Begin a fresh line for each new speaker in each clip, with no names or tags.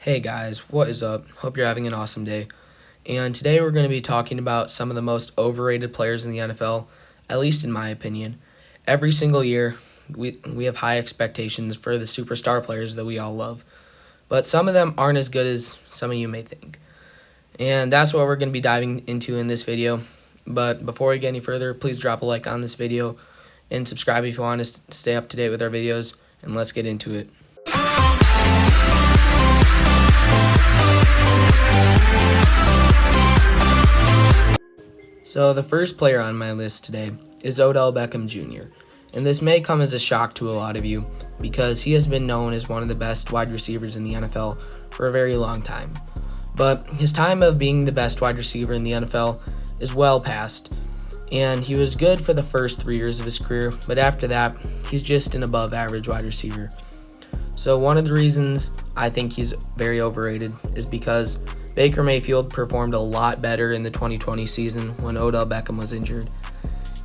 Hey guys, what is up? Hope you're having an awesome day. And today we're going to be talking about some of the most overrated players in the NFL, at least in my opinion. Every single year, we have high expectations for the superstar players that we all love. But some of them aren't as good as some of you may think. And that's what we're going to be diving into in this video. But before we get any further, please drop a like on this video and subscribe if you want to stay up to date with our videos. And let's get into it. So the first player on my list today is Odell Beckham Jr. And this may come as a shock to a lot of you because he has been known as one of the best wide receivers in the NFL for a very long time. But his time of being the best wide receiver in the NFL is well past. And he was good for the first 3 years of his career, but after that, he's just an above average wide receiver. So one of the reasons I think he's very overrated is because Baker Mayfield performed a lot better in the 2020 season when Odell Beckham was injured.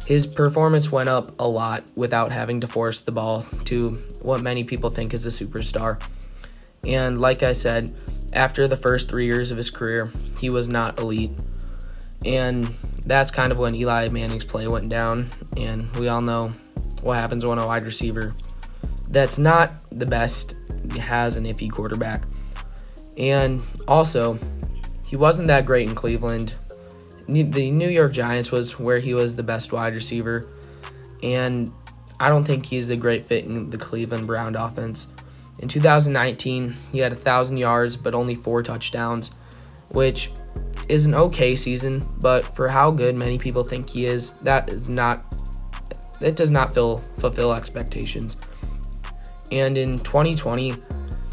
His performance went up a lot without having to force the ball to what many people think is a superstar. And like I said, after the first 3 years of his career, he was not elite. And that's kind of when Eli Manning's play went down, and we all know what happens when a wide receiver that's not the best has an iffy quarterback. And also, he wasn't that great in Cleveland. The New York Giants was where he was the best wide receiver, and I don't think he's a great fit in the Cleveland Brown offense. In 2019, he had 1,000 yards but only 4 touchdowns, which is an okay season, but for how good many people think he is, it does not fulfill expectations. And in 2020,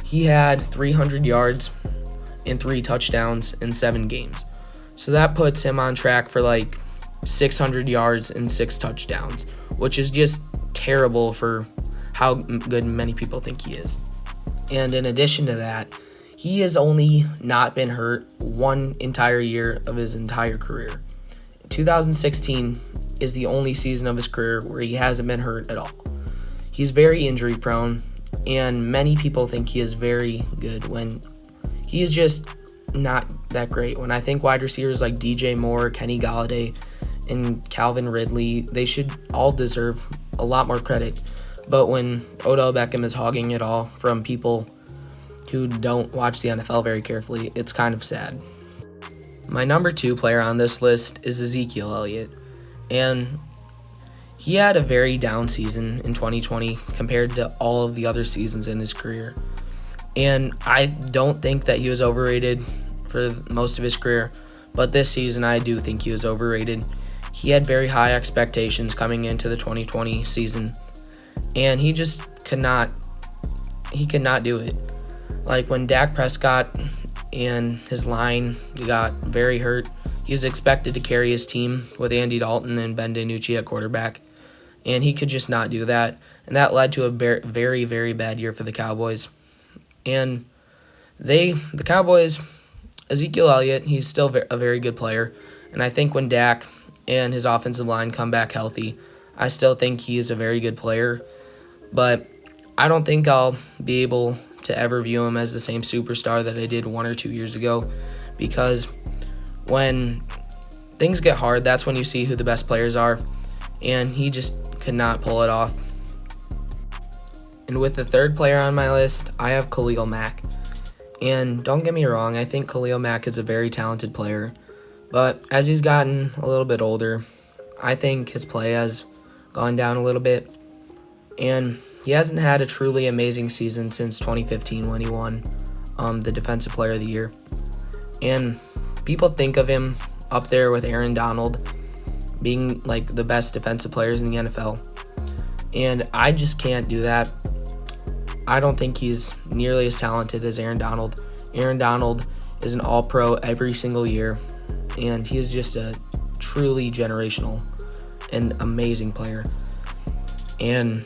he had 300 yards and 3 touchdowns in 7 games. So that puts him on track for like 600 yards and 6 touchdowns, which is just terrible for how good many people think he is. And in addition to that, he has only not been hurt one entire year of his entire career. 2016 is the only season of his career where he hasn't been hurt at all. He's very injury prone, and many people think he is very good when he is just not that great. When I think wide receivers like DJ Moore, Kenny Golladay, and Calvin Ridley, they should all deserve a lot more credit. But when Odell Beckham is hogging it all from people who don't watch the NFL very carefully, it's kind of sad. My number 2 player on this list is Ezekiel Elliott. And he had a very down season in 2020 compared to all of the other seasons in his career. And I don't think that he was overrated for most of his career, but this season I do think he was overrated. He had very high expectations coming into the 2020 season, and he just could not do it. Like when Dak Prescott and his line got very hurt, he was expected to carry his team with Andy Dalton and Ben DiNucci at quarterback, and he could just not do that, and that led to a very, very bad year for the Cowboys. And the Cowboys, Ezekiel Elliott, he's still a very good player, and I think when Dak and his offensive line come back healthy, I still think he is a very good player, but I don't think I'll be able to ever view him as the same superstar that I did 1 or 2 years ago, because when things get hard, that's when you see who the best players are, and he just could not pull it off. And with the third player on my list, I have Khalil Mack. And don't get me wrong, I think Khalil Mack is a very talented player, but as he's gotten a little bit older, I think his play has gone down a little bit, and he hasn't had a truly amazing season since 2015 when he won the Defensive Player of the Year. And people think of him up there with Aaron Donald being like the best defensive players in the NFL, and I just can't do that. I don't think he's nearly as talented as Aaron Donald. Aaron Donald is an all-pro every single year, and he is just a truly generational and amazing player. And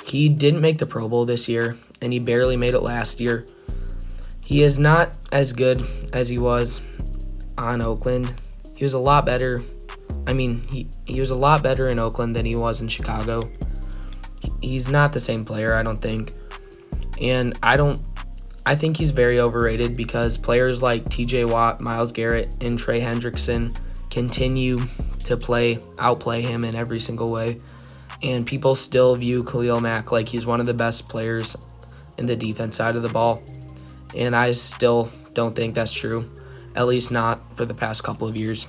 he didn't make the Pro Bowl this year, and he barely made it last year. He is not as good as he was on Oakland. He was a lot better. He was a lot better in Oakland than he was in Chicago. He's not the same player, I don't think. And I don't I think he's very overrated because players like TJ Watt, Myles Garrett, and Trey Hendrickson continue to outplay him in every single way. And people still view Khalil Mack like he's one of the best players in the defense side of the ball. And I still don't think that's true, at least not for the past couple of years.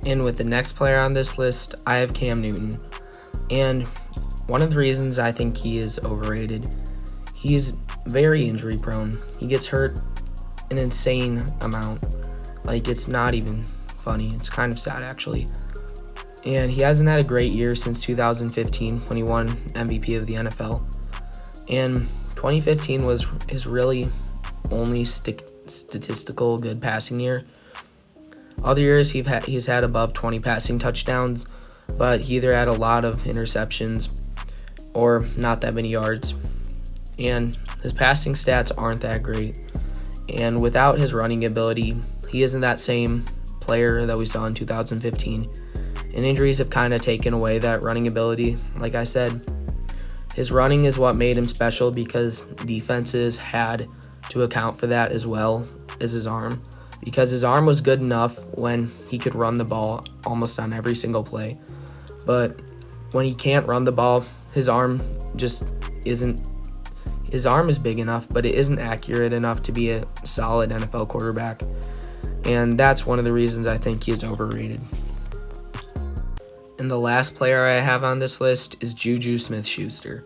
And with the next player on this list, I have Cam Newton. And one of the reasons I think he is overrated, he's very injury prone. He gets hurt an insane amount. Like, it's not even funny. It's kind of sad, actually. And he hasn't had a great year since 2015 when he won MVP of the NFL. And 2015 was his really only statistical good passing year. Other years he's had above 20 passing touchdowns, but he either had a lot of interceptions or not that many yards. And his passing stats aren't that great. And without his running ability, he isn't that same player that we saw in 2015. And injuries have kind of taken away that running ability. Like I said, his running is what made him special because defenses had to account for that as well as his arm. Because his arm was good enough when he could run the ball almost on every single play. But when he can't run the ball, his arm just isn't. His arm is big enough, but it isn't accurate enough to be a solid NFL quarterback. And that's one of the reasons I think he is overrated. And the last player I have on this list is Juju SmithSchuster.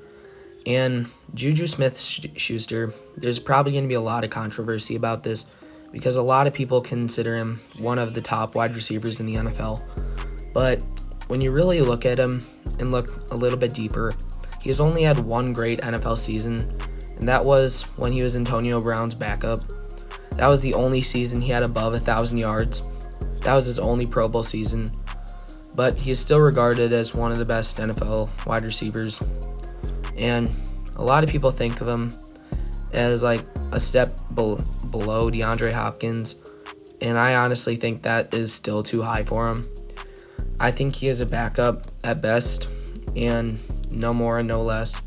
And Juju SmithSchuster, there's probably going to be a lot of controversy about this because a lot of people consider him one of the top wide receivers in the NFL. But when you really look at him and look a little bit deeper, he has only had one great NFL season, and that was when he was Antonio Brown's backup. That was the only season he had above 1,000 yards. That was his only Pro Bowl season. But he is still regarded as one of the best NFL wide receivers. And a lot of people think of him as like a step below DeAndre Hopkins. And I honestly think that is still too high for him. I think he is a backup at best, and no more and no less.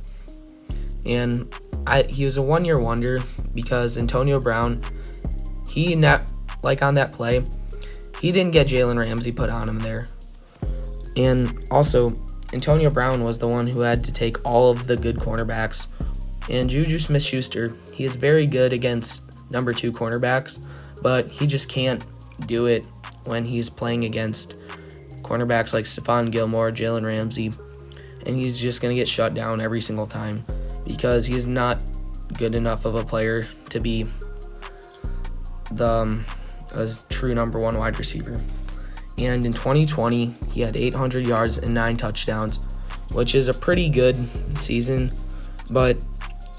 And he was a one-year wonder because Antonio Brown, on that play, he didn't get Jalen Ramsey put on him there. And also, Antonio Brown was the one who had to take all of the good cornerbacks. And Juju SmithSchuster, he is very good against number 2 cornerbacks, but he just can't do it when he's playing against cornerbacks like Stephon Gilmore, Jalen Ramsey, and he's just going to get shut down every single time because he's not good enough of a player to be a true number 1 wide receiver. And in 2020, he had 800 yards and 9 touchdowns, which is a pretty good season, but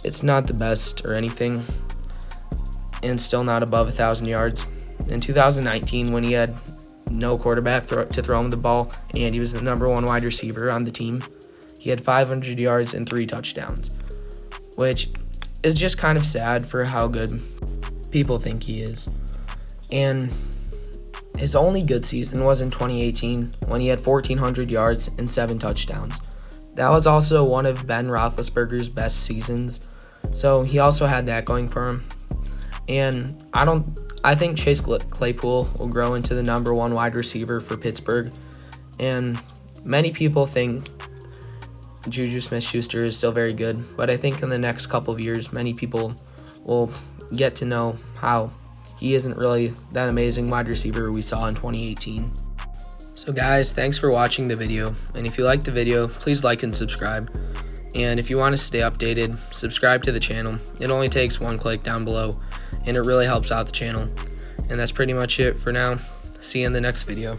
it's not the best or anything, and still not above 1,000 yards. In 2019, when he had no quarterback to throw him the ball, and he was the number 1 wide receiver on the team, he had 500 yards and 3 touchdowns, which is just kind of sad for how good people think he is. And his only good season was in 2018 when he had 1,400 yards and 7 touchdowns. That was also one of Ben Roethlisberger's best seasons, so he also had that going for him. And I think Chase Claypool will grow into the number 1 wide receiver for Pittsburgh, and many people think Juju SmithSchuster is still very good, but I think in the next couple of years, many people will get to know how he isn't really that amazing wide receiver we saw in 2018. So guys, thanks for watching the video, and if you liked the video, please like and subscribe. And if you want to stay updated, subscribe to the channel. It only takes 1 click down below, and it really helps out the channel. And that's pretty much it for now. See you in the next video.